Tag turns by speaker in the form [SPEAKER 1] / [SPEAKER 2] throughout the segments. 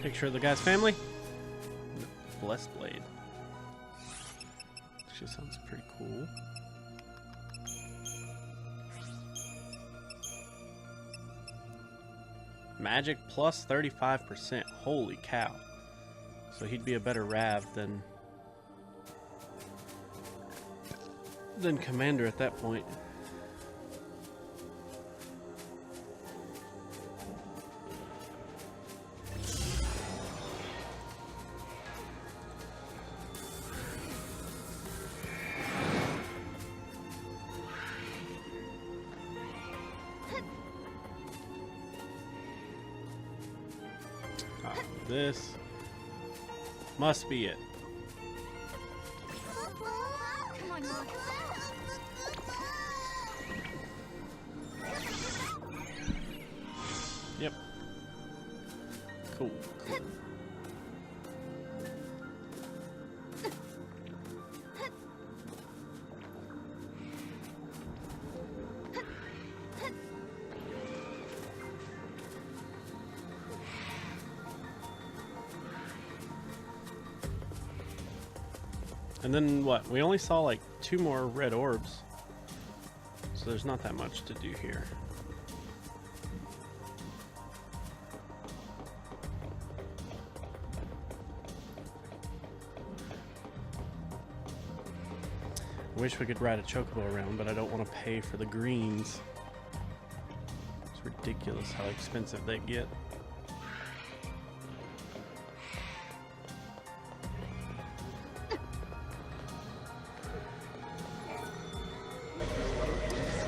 [SPEAKER 1] Picture of the guy's family. Blessed blade. Actually sounds pretty cool. Magic plus 35%. Holy cow. So he'd be a better Rav than Commander at that point. This must be it. Yep. Cool. And then what? We only saw like 2 more red orbs. So there's not that much to do here. I wish we could ride a chocobo around, but I don't want to pay for the greens. It's ridiculous how expensive they get.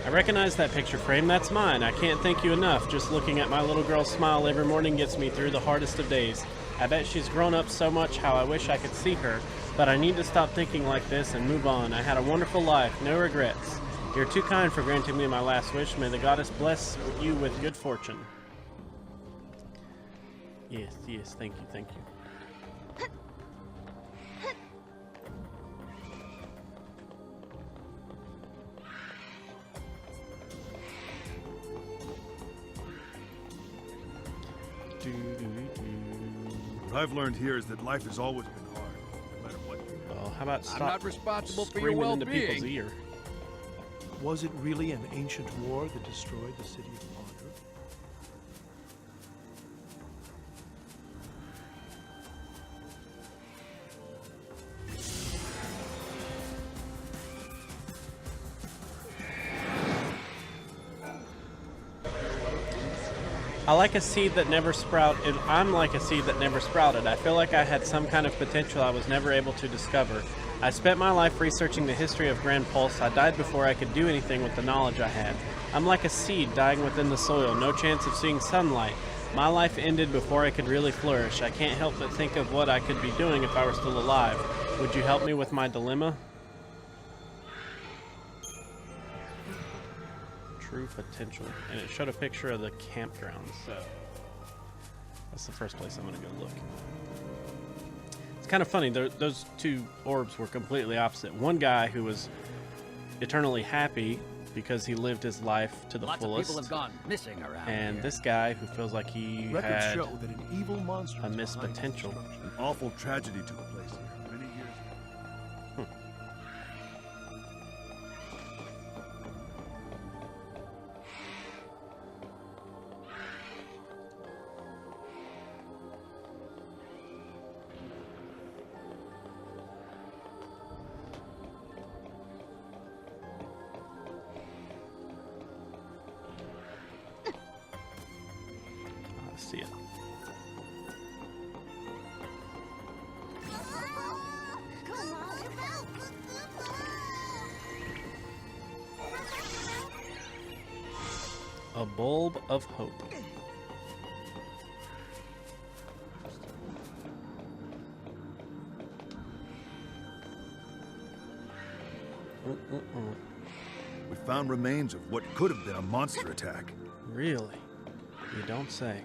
[SPEAKER 1] I recognize that picture frame. That's mine. I can't thank you enough. Just looking at my little girl's smile every morning gets me through the hardest of days. I bet she's grown up so much how I wish I could see her, but I need to stop thinking like this and move on. I had a wonderful life. No regrets. You're too kind for granting me my last wish. May the goddess bless you with good fortune. Yes, yes. Thank you, thank you.
[SPEAKER 2] What I've learned here is that life has always been hard, no matter what you do.
[SPEAKER 1] Well, how about stop
[SPEAKER 3] I'm not responsible for your
[SPEAKER 1] screaming into people's
[SPEAKER 3] well-being.
[SPEAKER 1] ear?
[SPEAKER 4] Was it really an ancient war that destroyed the city of Ponder?
[SPEAKER 1] I like a seed that never sprouted. I'm like a seed that never sprouted. I feel like I had some kind of potential I was never able to discover. I spent my life researching the history of Grand Pulse. I died before I could do anything with the knowledge I had. I'm like a seed dying within the soil, no chance of seeing sunlight. My life ended before I could really flourish. I can't help but think of what I could be doing if I were still alive. Would you help me with my dilemma? True potential. And it showed a picture of the campground, so that's the first place I'm going to go look. It's kind of funny, those 2 orbs were completely opposite. One guy who was eternally happy because he lived his life to the
[SPEAKER 3] Lots
[SPEAKER 1] fullest.
[SPEAKER 3] of people have gone missing around
[SPEAKER 1] And
[SPEAKER 3] here.
[SPEAKER 1] this guy who feels like he
[SPEAKER 4] Records
[SPEAKER 1] had
[SPEAKER 4] show that an evil monster
[SPEAKER 1] a
[SPEAKER 4] is
[SPEAKER 1] missed
[SPEAKER 4] behind this
[SPEAKER 1] potential.
[SPEAKER 4] destruction.
[SPEAKER 2] An awful tragedy took place here many years ago.
[SPEAKER 1] see it. A bulb of hope.
[SPEAKER 2] We found remains of what could have been a monster attack.
[SPEAKER 1] Really? You don't say.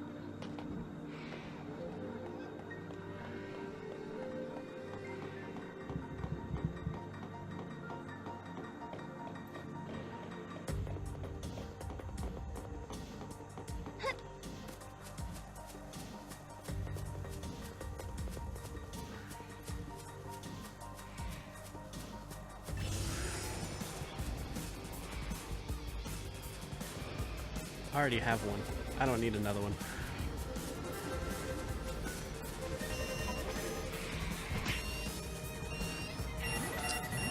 [SPEAKER 1] I already have one. I don't need another one.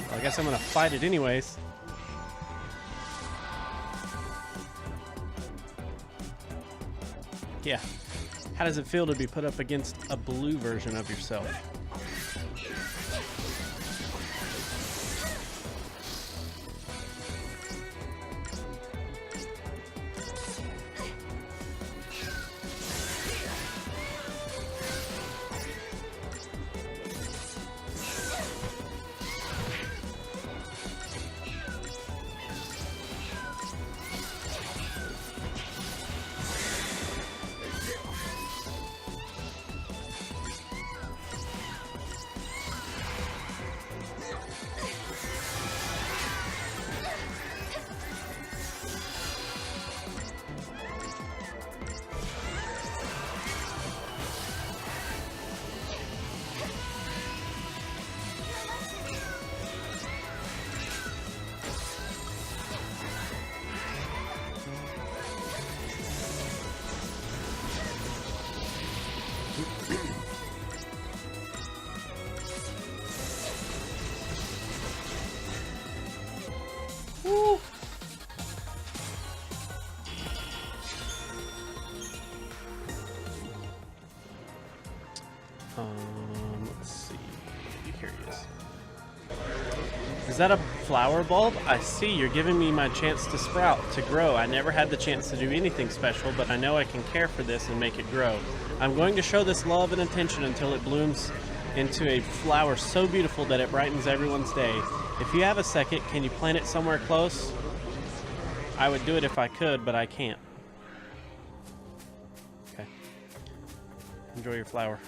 [SPEAKER 1] Well, I guess I'm gonna fight it anyways. Yeah. How does it feel to be put up against a blue version of yourself? Woo. Let's see. Here he is. Is that a flower bulb? I see. You're giving me my chance to sprout, to grow. I never had the chance to do anything special, but I know I can care for this and make it grow. I'm going to show this love and attention until it blooms into a flower so beautiful that it brightens everyone's day. If you have a second, can you plant it somewhere close? I would do it if I could, but I can't. Okay. Enjoy your flower.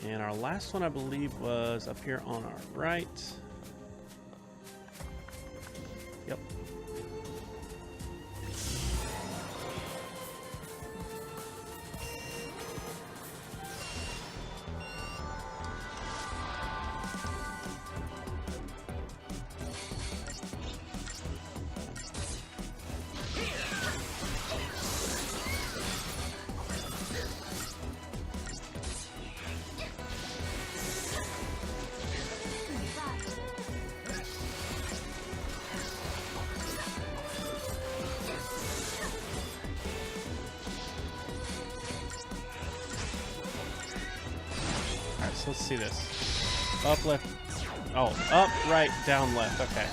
[SPEAKER 1] And our last one, I believe, was up here on our right. Yep. Let's see this. Up, left. Oh, up, right, down, left. Okay.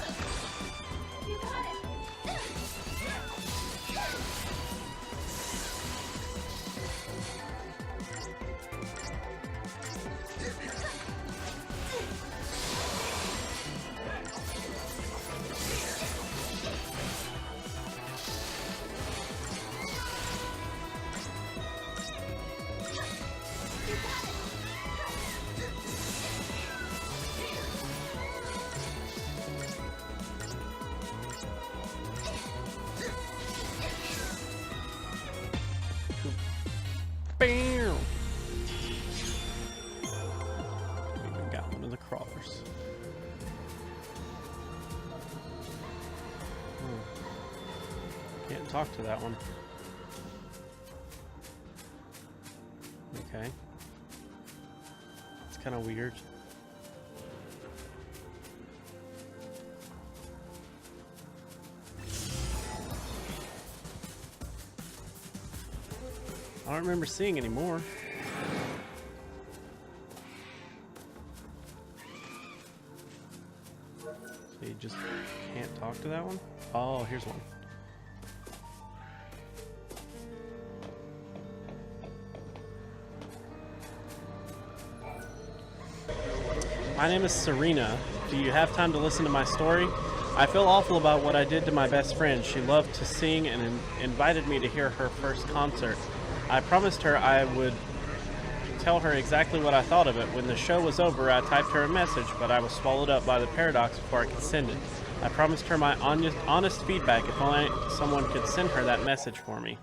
[SPEAKER 1] Bam! We got one of the crawlers. Can't talk to that one. Okay. It's kind of weird. I don't remember seeing any more. So you just can't talk to that one? Oh, here's one. My name is Serena. Do you have time to listen to my story? I feel awful about what I did to my best friend. She loved to sing and invited me to hear her first concert. I promised her I would tell her exactly what I thought of it. When the show was over, I typed her a message, but I was swallowed up by the paradox before I could send it. I promised her my honest feedback if only someone could send her that message for me.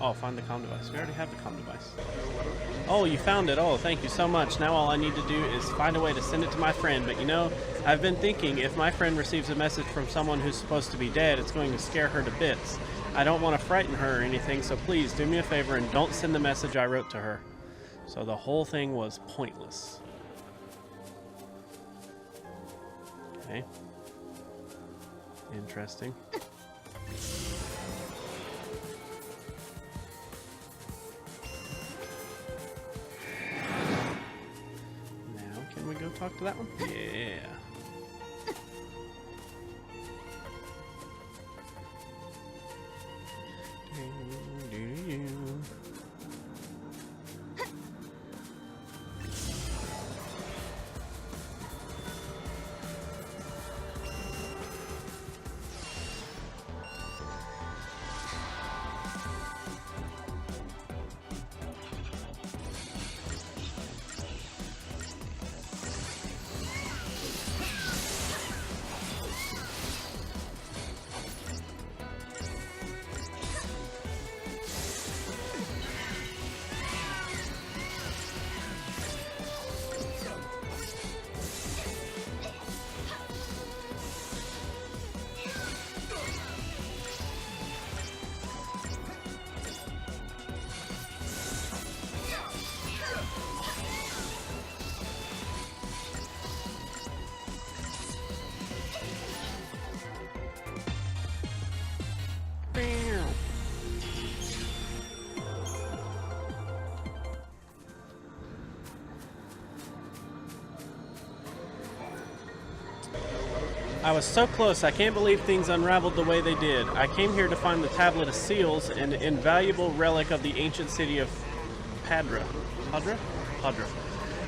[SPEAKER 1] Oh, find the comm device. We already have the comm device. Oh, you found it. Oh, thank you so much. Now all I need to do is find a way to send it to my friend. But you know, I've been thinking if my friend receives a message from someone who's supposed to be dead, it's going to scare her to bits. I don't want to frighten her or anything, so please do me a favor and don't send the message I wrote to her. So the whole thing was pointless. Okay. Interesting. Can we go talk to that one? Yeah. I was so close, I can't believe things unraveled the way they did. I came here to find the Tablet of Seals, an invaluable relic of the ancient city of Padra.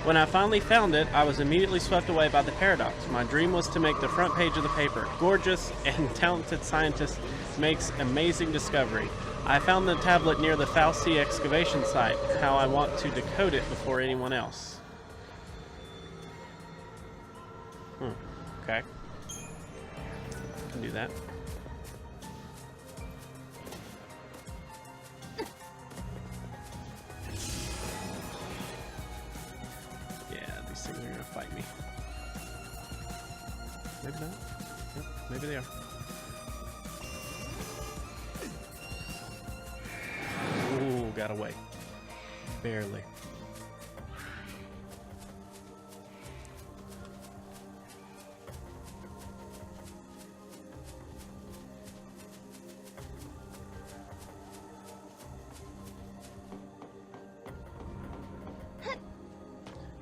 [SPEAKER 1] When I finally found it, I was immediately swept away by the paradox. My dream was to make the front page of the paper. Gorgeous and talented scientist makes amazing discovery. I found the tablet near the Foul Sea excavation site. How I want to decode it before anyone else. Okay. Can do that. Yeah, these things are gonna fight me. Maybe not. Yep, maybe they are. Ooh, got away. Barely.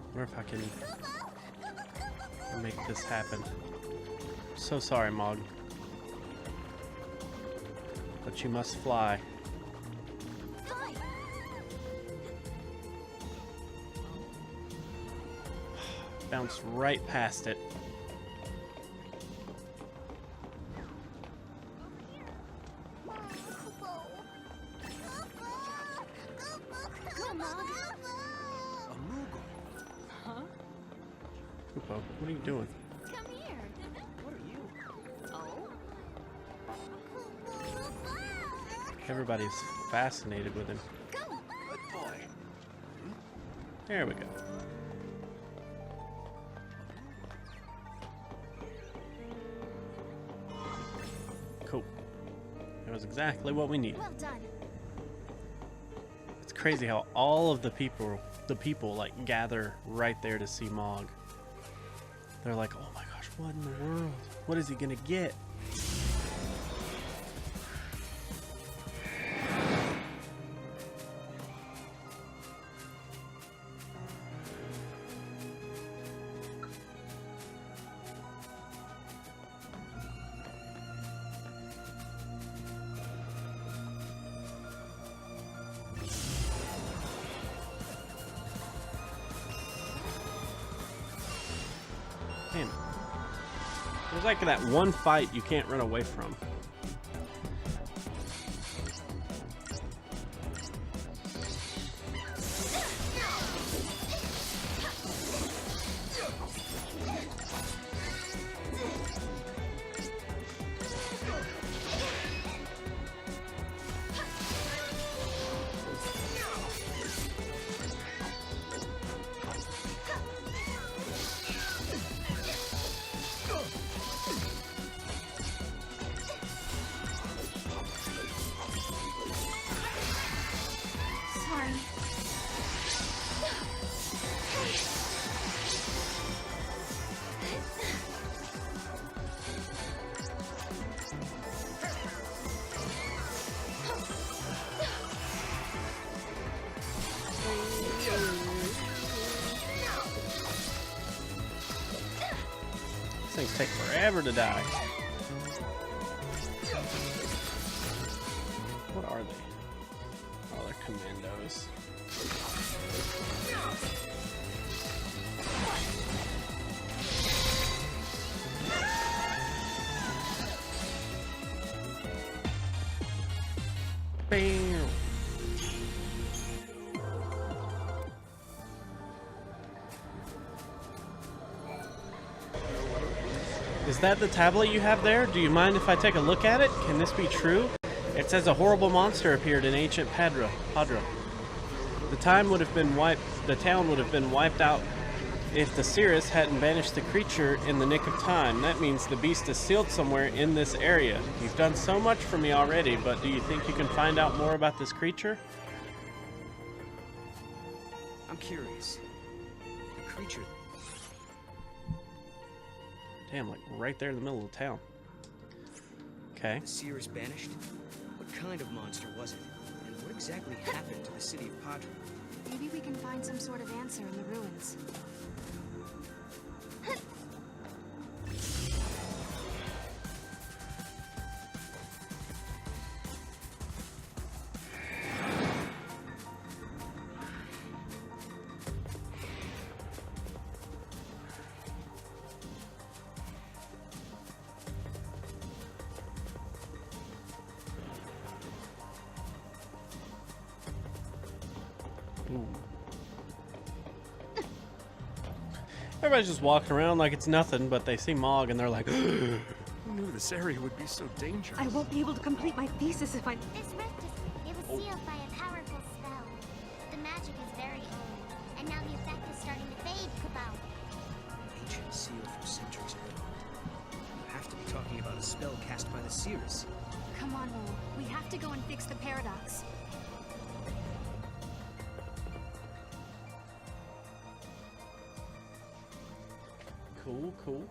[SPEAKER 1] I wonder if I can make this happen. So sorry, Mog. But you must fly. Bounced right past it. Kupo, what are you doing?
[SPEAKER 5] Come here. What are you? Oh.
[SPEAKER 1] Everybody's fascinated with him.
[SPEAKER 5] Good boy.
[SPEAKER 1] There we go. Cool. That was exactly what we needed.
[SPEAKER 5] Well done.
[SPEAKER 1] It's crazy how all of the people like gather right there to see Mog. They're like, oh my gosh, what in the world? What is he gonna get? There's like that one fight you can't run away from.
[SPEAKER 5] Sorry.
[SPEAKER 1] These things take forever to die. What are they? Oh, they're commandos. Bam. Is that the tablet you have there? Do you mind if I take a look at it? Can this be true? It says a horrible monster appeared in ancient Padra. The town would have been wiped out if the Cirrus hadn't banished the creature in the nick of time. That means the beast is sealed somewhere in this area. You've done so much for me already, but do you think you can find out more about this creature?
[SPEAKER 6] I'm curious. The creature.
[SPEAKER 1] Damn, like right there in the middle of town. Okay.
[SPEAKER 6] The Cirrus banished? What kind of monster was it? And what exactly happened to the city of Padra?
[SPEAKER 5] Maybe we can find some sort of answer in the ruins.
[SPEAKER 1] Everybody's just walking around like it's nothing, but they see Mog and they're like,
[SPEAKER 2] Who knew this area would be so dangerous?
[SPEAKER 5] I won't be able to complete my thesis if I...
[SPEAKER 7] This rift it was sealed by a powerful spell. The magic is very old, and now the effect is starting to fade, Cabal.
[SPEAKER 6] Ancient seal from centuries ago. You have to be talking about a spell cast by the Cirrus.
[SPEAKER 5] Come on, Will. We have to go and fix the paradox.
[SPEAKER 1] cool, cool.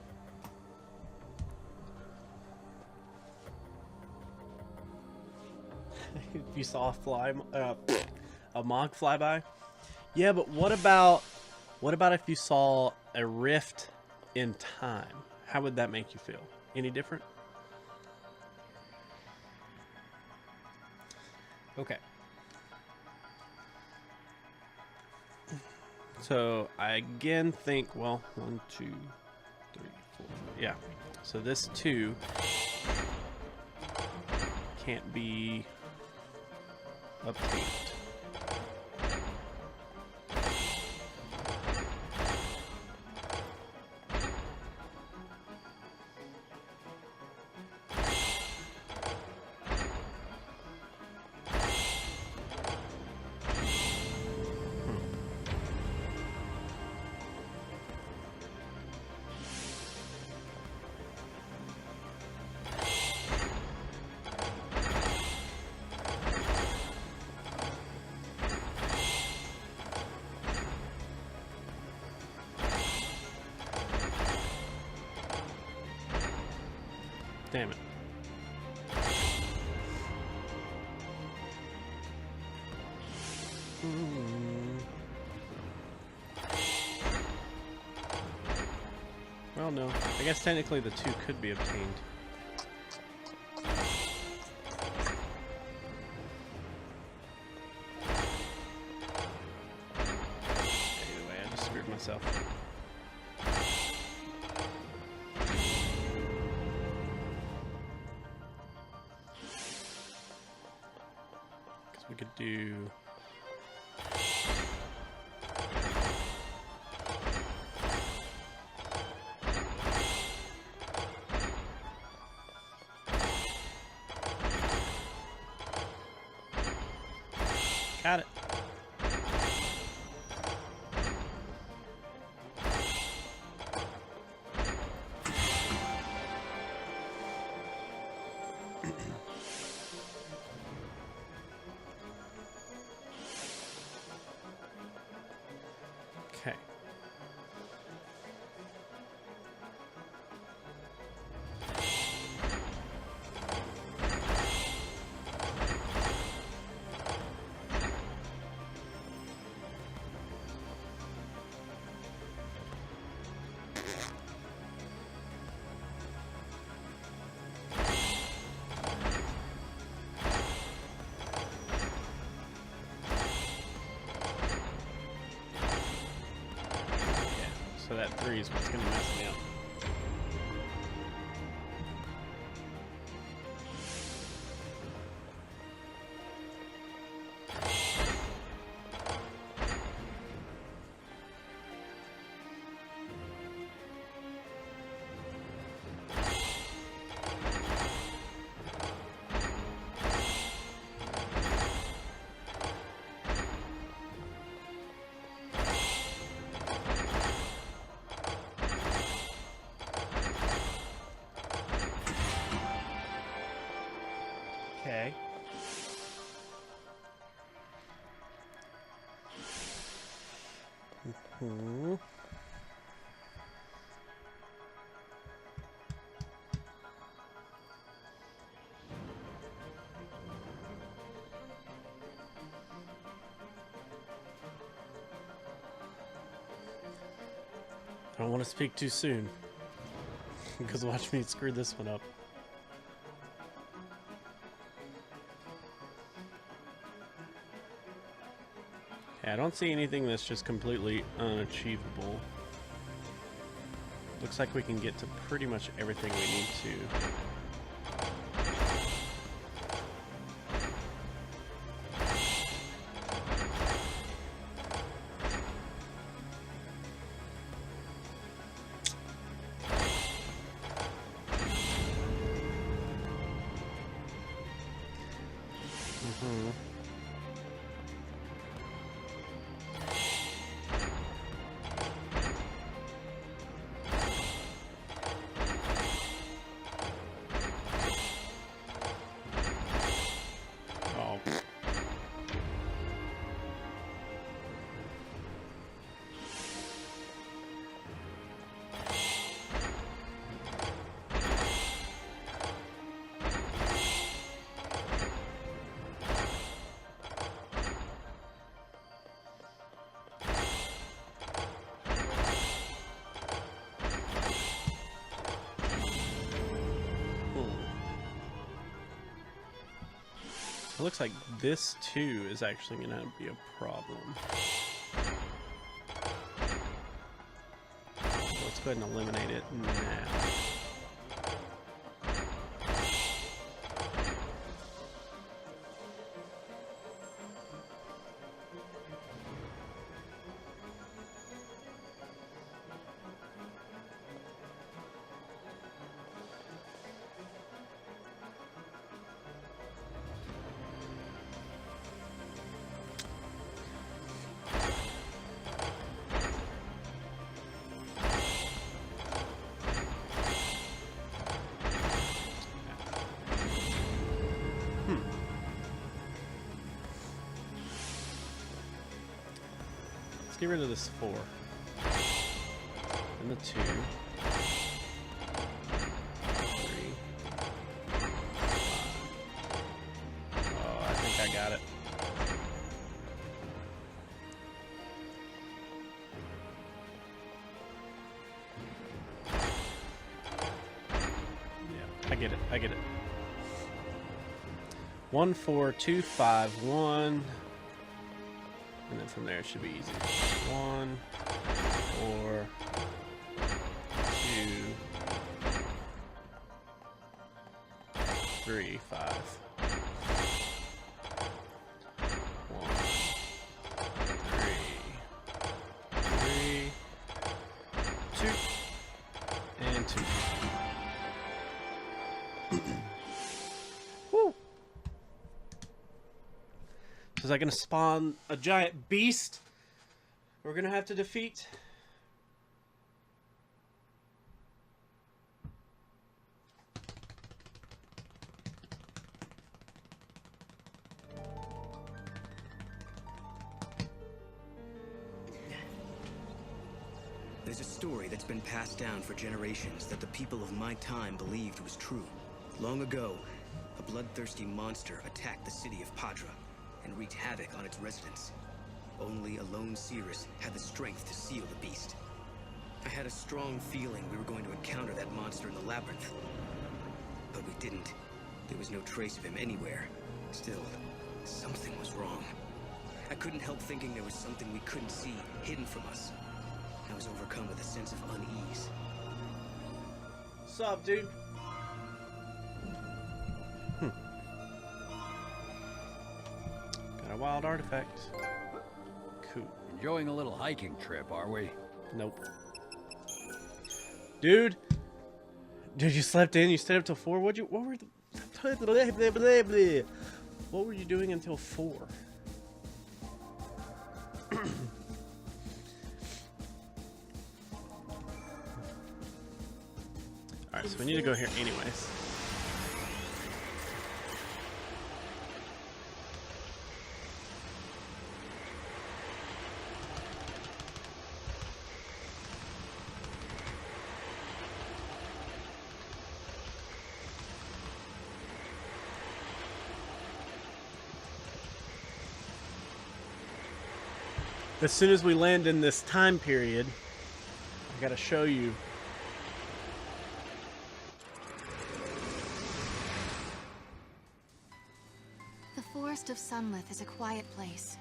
[SPEAKER 1] You saw a Mog fly by? Yeah, but what about if you saw a rift in time? How would that make you feel? Any different? Okay. So I again think, well, 1, 2, 3, 4. Yeah. So this 2 can't be obtained. Damn it. Well, no. I guess technically the 2 could be obtained. Either way, I just screwed myself. We could do... Got it. Okay. So that 3 is what's going to mess me up. Okay. Mm-hmm. I don't want to speak too soon, because watch me screw this one up. I don't see anything that's just completely unachievable. Looks like we can get to pretty much everything we need to. It looks like this too is actually going to be a problem. So let's go ahead and eliminate it now. Get rid of this 4 and the 2, 3, 5. Oh, I think I got it. Yeah, I get it. I get it. 1, 4, 2, 5, 1. And then from there it should be easy. 1, 4, 2, 3, 5. So is that going to spawn a giant beast we're going to have to defeat?
[SPEAKER 6] There's a story that's been passed down for generations that the people of my time believed was true. Long ago, a bloodthirsty monster attacked the city of Padra and wreaked havoc on its residents. Only a lone seeress had the strength to seal the beast. I had a strong feeling we were going to encounter that monster in the labyrinth. But we didn't. There was no trace of him anywhere. Still, something was wrong. I couldn't help thinking there was something we couldn't see, hidden from us. I was overcome with a sense of unease.
[SPEAKER 1] What's up, dude? Got a wild artifact. Cool.
[SPEAKER 3] Enjoying a little hiking trip, are we?
[SPEAKER 1] Nope. Dude, you slept in. You stayed up till 4. What were you doing until 4? Alright, so we need to go here anyways. As soon as we land in this time period, I gotta show you.
[SPEAKER 5] The Forest of Sunlith is a quiet place.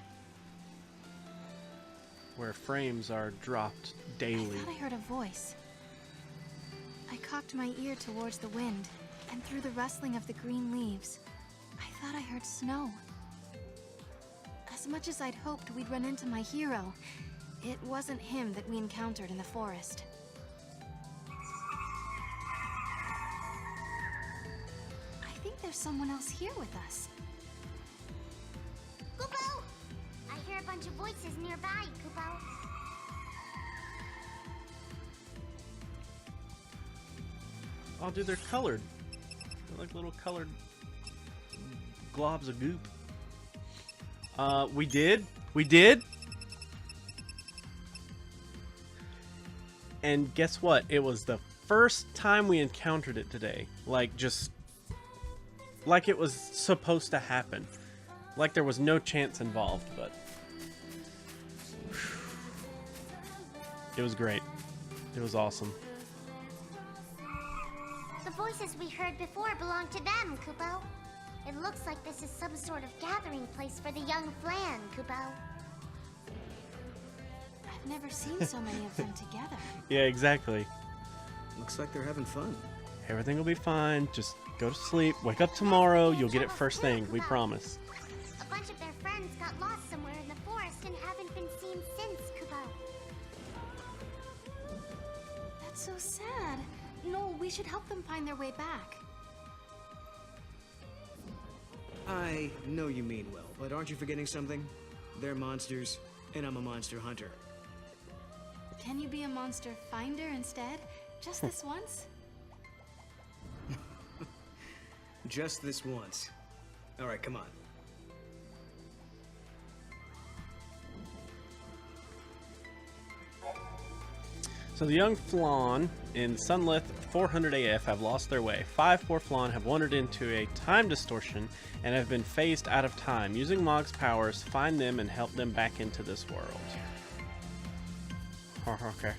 [SPEAKER 1] Where frames are dropped
[SPEAKER 5] I
[SPEAKER 1] daily.
[SPEAKER 5] thought I heard a voice. I cocked my ear towards the wind, and through the rustling of the green leaves, I thought I heard snow. As much as I'd hoped we'd run into my hero, it wasn't him that we encountered in the forest. I think there's someone else here with us.
[SPEAKER 7] Kupo! I hear a bunch of voices nearby, Kupo.
[SPEAKER 1] Oh, dude, they're colored. They're like little colored globs of goop. We did. And guess what? It was the first time we encountered it today. Like, just like it was supposed to happen. Like there was no chance involved, but it was great. It was awesome.
[SPEAKER 7] The voices we heard before belong to them, Kupo. It looks like this is some sort of gathering place for the young Flan, Kupo.
[SPEAKER 5] I've never seen so many of them together.
[SPEAKER 1] Yeah, exactly.
[SPEAKER 6] Looks like they're having fun.
[SPEAKER 1] Everything will be fine. Just go to sleep. Wake up tomorrow. You'll get it first thing. We promise.
[SPEAKER 7] A bunch of their friends got lost somewhere in the forest and haven't been seen since, Kupo.
[SPEAKER 5] That's so sad. No, we should help them find their way back.
[SPEAKER 6] I know you mean well, but aren't you forgetting something? They're monsters, and I'm a monster hunter.
[SPEAKER 5] Can you be a monster finder instead? Just this once?
[SPEAKER 6] Just this once. Alright, come on.
[SPEAKER 1] So the young Flan in Sunlith 400 AF have lost their way. 5 poor Flan have wandered into a time distortion and have been phased out of time. Using Mog's powers, find them and help them back into this world. Okay.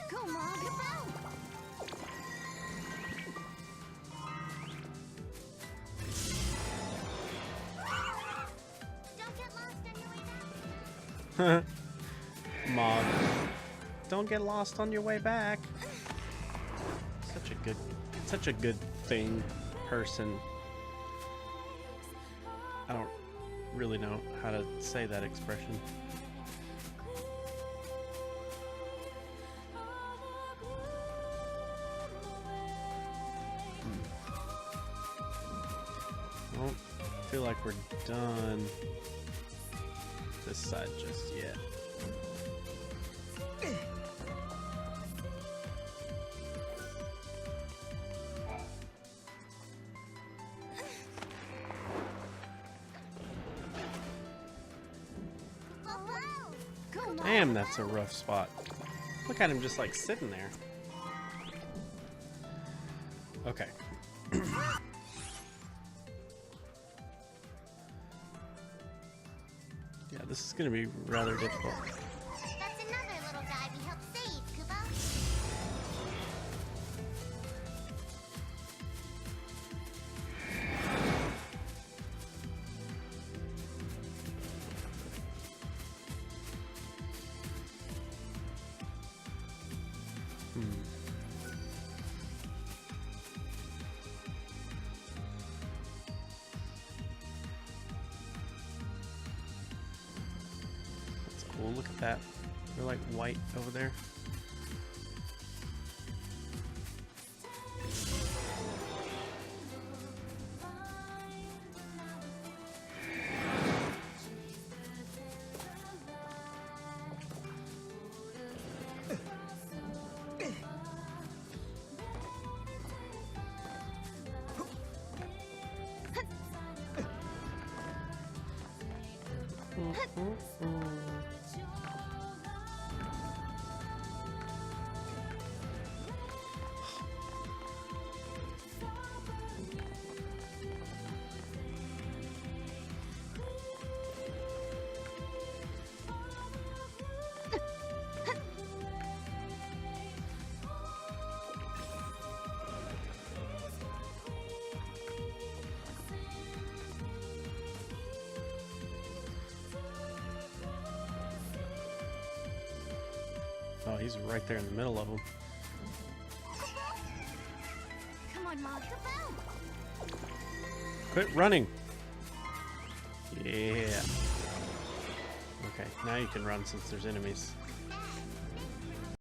[SPEAKER 7] Go, Mom! Don't get lost on your way back.
[SPEAKER 1] Mog. Don't get lost on your way back. Such a good thing, person. I don't really know how to say that expression. like we're done this side just yet. Damn, that's a rough spot. Look at him just like sitting there. Okay. Yeah, this is going to be rather difficult.
[SPEAKER 7] That's another little guy we helped save, Kubo.
[SPEAKER 1] That's cool. Look at that. They're like white over there. Oh, he's right there in the middle of them.
[SPEAKER 5] Come on, Mom.
[SPEAKER 1] Quit running. Yeah. Okay, now you can run since there's enemies.